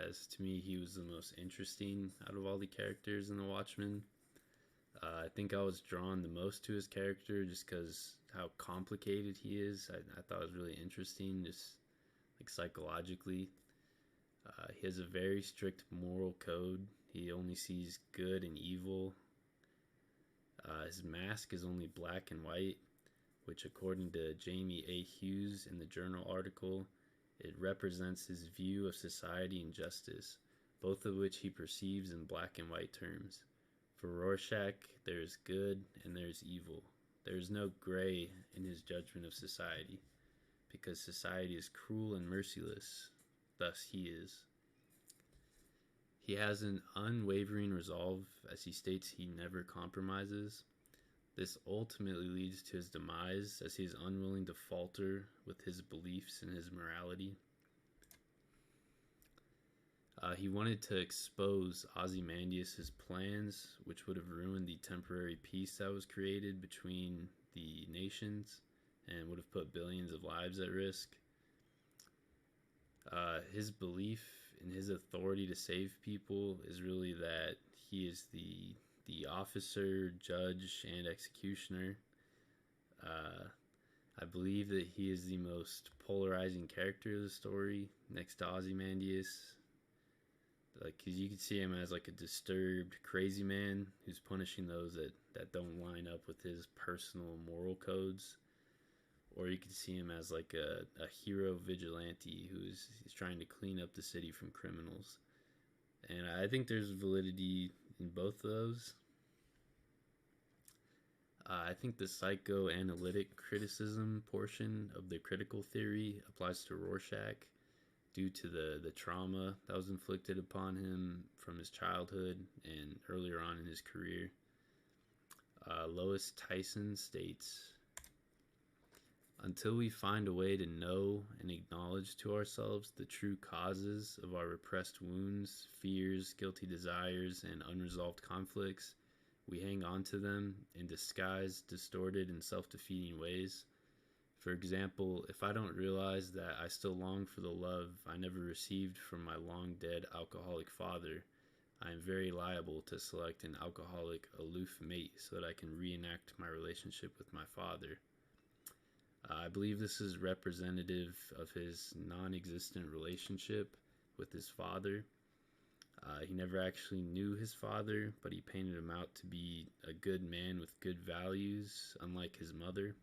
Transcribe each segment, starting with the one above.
as to me he was the most interesting out of all the characters in The Watchmen. I think I was drawn the most to his character just because how complicated he is. I thought it was really interesting, just like psychologically. He has a very strict moral code. He only sees good and evil. His mask is only black and white, which, according to Jamie A. Hughes in the journal article, it represents his view of society and justice, both of which he perceives in black and white terms. For Rorschach, there is good and there is evil. There is no gray in his judgment of society, because society is cruel and merciless. Thus he is. He has an unwavering resolve, as he states he never compromises. This ultimately leads to his demise, as he is unwilling to falter with his beliefs and his morality. He wanted to expose Ozymandias' plans, which would have ruined the temporary peace that was created between the nations and would have put billions of lives at risk. His belief in his authority to save people is really that he is the officer, judge, and executioner. I believe that he is the most polarizing character of the story, next to Ozymandias. Like, cause you could see him as like a disturbed, crazy man who's punishing those that don't line up with his personal moral codes. Or you could see him as like a hero vigilante who's trying to clean up the city from criminals. And I think there's validity in both of those. I think the psychoanalytic criticism portion of the critical theory applies to Rorschach due to the trauma that was inflicted upon him from his childhood and earlier on in his career. Lois Tyson states, "Until we find a way to know and acknowledge to ourselves the true causes of our repressed wounds, fears, guilty desires, and unresolved conflicts, we hang on to them in disguised, distorted, and self-defeating ways. For example, if I don't realize that I still long for the love I never received from my long-dead alcoholic father, I am very liable to select an alcoholic, aloof mate so that I can reenact my relationship with my father. I believe this is representative of his non-existent relationship with his father. He never actually knew his father, but he painted him out to be a good man with good values, unlike his mother.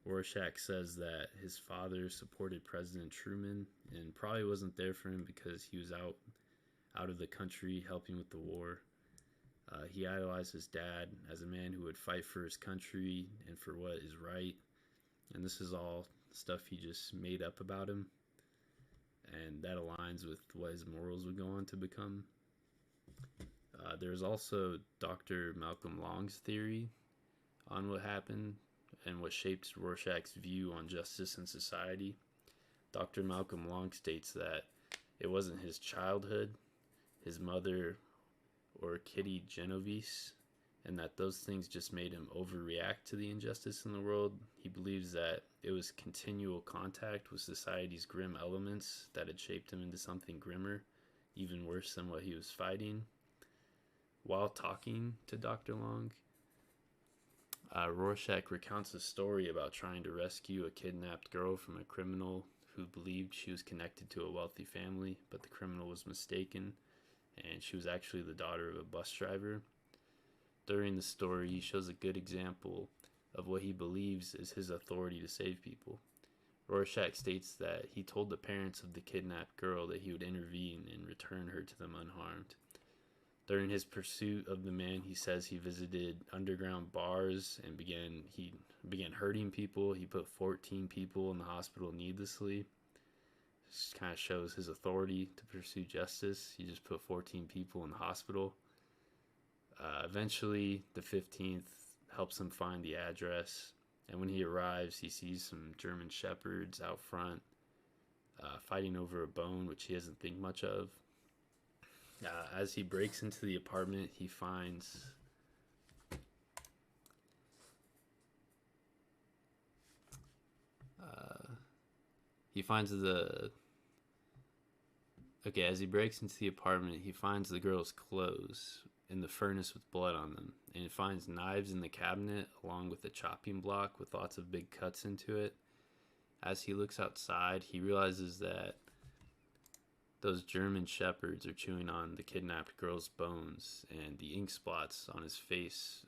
Rorschach says that his father supported President Truman and probably wasn't there for him because he was out of the country helping with the war. He idolized his dad as a man who would fight for his country and for what is right. And this is all stuff he just made up about him. And that aligns with what his morals would go on to become. There's also Dr. Malcolm Long's theory on what happened and what shaped Rorschach's view on justice and society. Dr. Malcolm Long states that it wasn't his childhood, his mother, or Kitty Genovese, and that those things just made him overreact to the injustice in the world. He believes that it was continual contact with society's grim elements that had shaped him into something grimmer, even worse than what he was fighting. While talking to Dr. Long, Rorschach recounts a story about trying to rescue a kidnapped girl from a criminal who believed she was connected to a wealthy family, but the criminal was mistaken, and she was actually the daughter of a bus driver. During the story, he shows a good example of what he believes is his authority to save people. Rorschach states that he told the parents of the kidnapped girl that he would intervene and return her to them unharmed. During his pursuit of the man, he says he visited underground bars and began hurting people. He put 14 people in the hospital needlessly. This kind of shows his authority to pursue justice. He just put 14 people in the hospital. Eventually, the 15th helps him find the address, and when he arrives, he sees some German shepherds out front fighting over a bone, which he doesn't think much of. As he breaks into the apartment, he finds the Okay, as he breaks into the apartment, he finds the girl's clothes in the furnace with blood on them, and he finds knives in the cabinet along with a chopping block with lots of big cuts into it. As he looks outside, he realizes that those German shepherds are chewing on the kidnapped girl's bones, and the ink spots on his face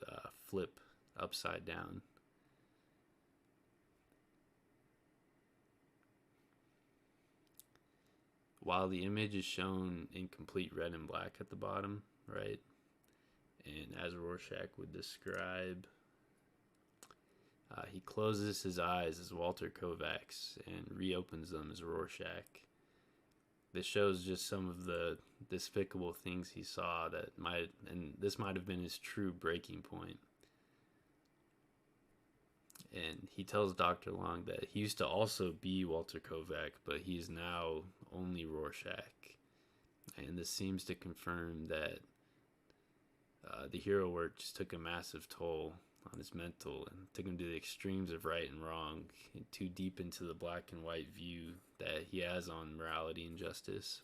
flip upside down. While the image is shown in complete red and black at the bottom, right? And as Rorschach would describe, he closes his eyes as Walter Kovacs and reopens them as Rorschach. This shows just some of the despicable things he saw and this might have been his true breaking point. And he tells Dr. Long that he used to also be Walter Kovac, but he's now only Rorschach. And this seems to confirm that the hero work just took a massive toll on his mental and took him to the extremes of right and wrong, and too deep into the black and white view that he has on morality and justice.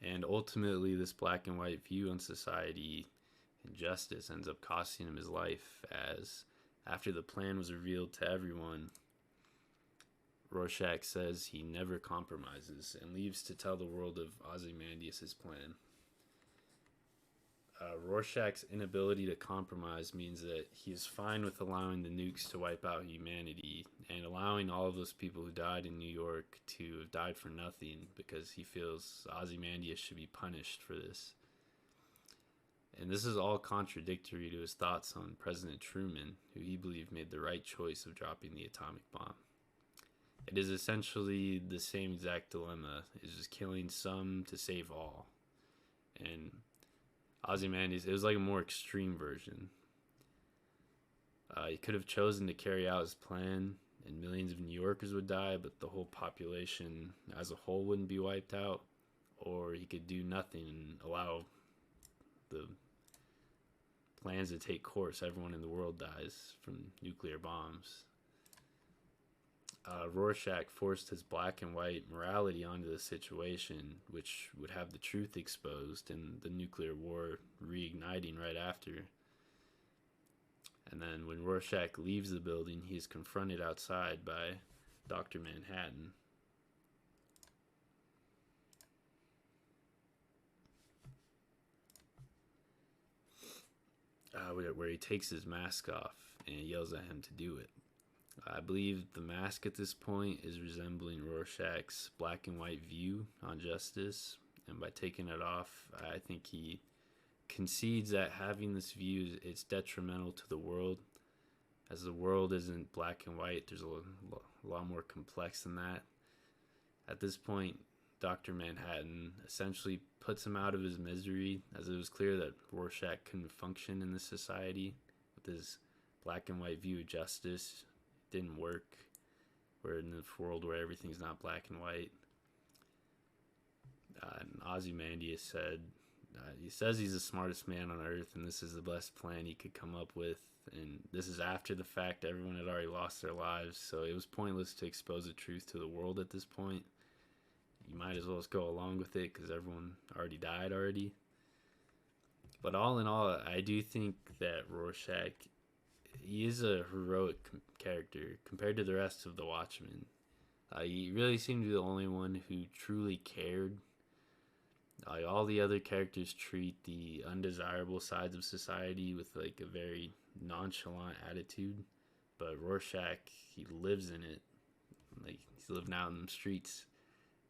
And ultimately, this black and white view on society and justice ends up costing him his life, as after the plan was revealed to everyone, Rorschach says he never compromises and leaves to tell the world of Ozymandias' plan. Rorschach's inability to compromise means that he is fine with allowing the nukes to wipe out humanity and allowing all of those people who died in New York to have died for nothing because he feels Ozymandias should be punished for this. And this is all contradictory to his thoughts on President Truman, who he believed made the right choice of dropping the atomic bomb. It is essentially the same exact dilemma. It's just killing some to save all. And Ozymandias, it was like a more extreme version. He could have chosen to carry out his plan and millions of New Yorkers would die, but the whole population as a whole wouldn't be wiped out. Or he could do nothing and allow the plans to take course. Everyone in the world dies from nuclear bombs. Rorschach forced his black and white morality onto the situation, which would have the truth exposed and the nuclear war reigniting right after. And then when Rorschach leaves the building, he is confronted outside by Dr. Manhattan. Where he takes his mask off and yells at him to do it. I believe the mask at this point is resembling Rorschach's black and white view on justice, and by taking it off, I think he concedes that having this view it's detrimental to the world, as the world isn't black and white. There's a lot more complex than that. At this point, Dr. Manhattan essentially puts him out of his misery, as it was clear that Rorschach couldn't function in this society with his black and white view of justice. It didn't work. We're in a world where everything's not black and white. And Ozymandias said, he says he's the smartest man on earth, and this is the best plan he could come up with. And this is after the fact everyone had already lost their lives, so it was pointless to expose the truth to the world at this point. You might as well just go along with it because everyone already died already. But all in all, I do think that Rorschach, he is a heroic character compared to the rest of the Watchmen. He really seemed to be the only one who truly cared. All the other characters treat the undesirable sides of society with like a very nonchalant attitude, but Rorschach, he lives in it. Like, he's living out in the streets.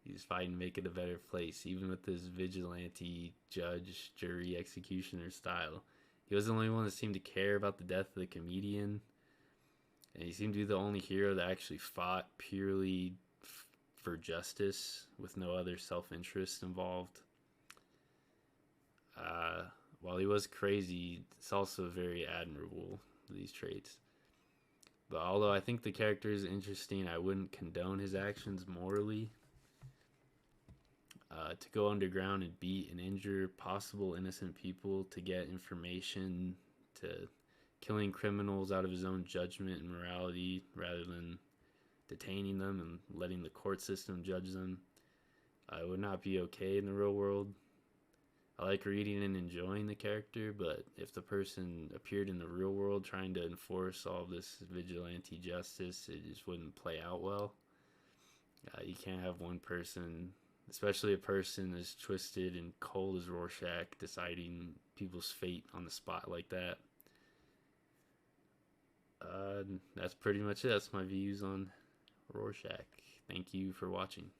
He's fighting to make it a better place, even with his vigilante judge, jury, executioner style. He was the only one that seemed to care about the death of the comedian, and he seemed to be the only hero that actually fought purely for justice with no other self-interest involved. While he was crazy, it's also very admirable, these traits. But although I think the character is interesting, I wouldn't condone his actions morally. To go underground and beat and injure possible innocent people to get information, to killing criminals out of his own judgment and morality rather than detaining them and letting the court system judge them. It would not be okay in the real world. I like reading and enjoying the character, but if the person appeared in the real world trying to enforce all this vigilante justice, it just wouldn't play out well. You can't have one person, especially a person as twisted and cold as Rorschach, deciding people's fate on the spot like that. That's pretty much it. That's my views on Rorschach. Thank you for watching.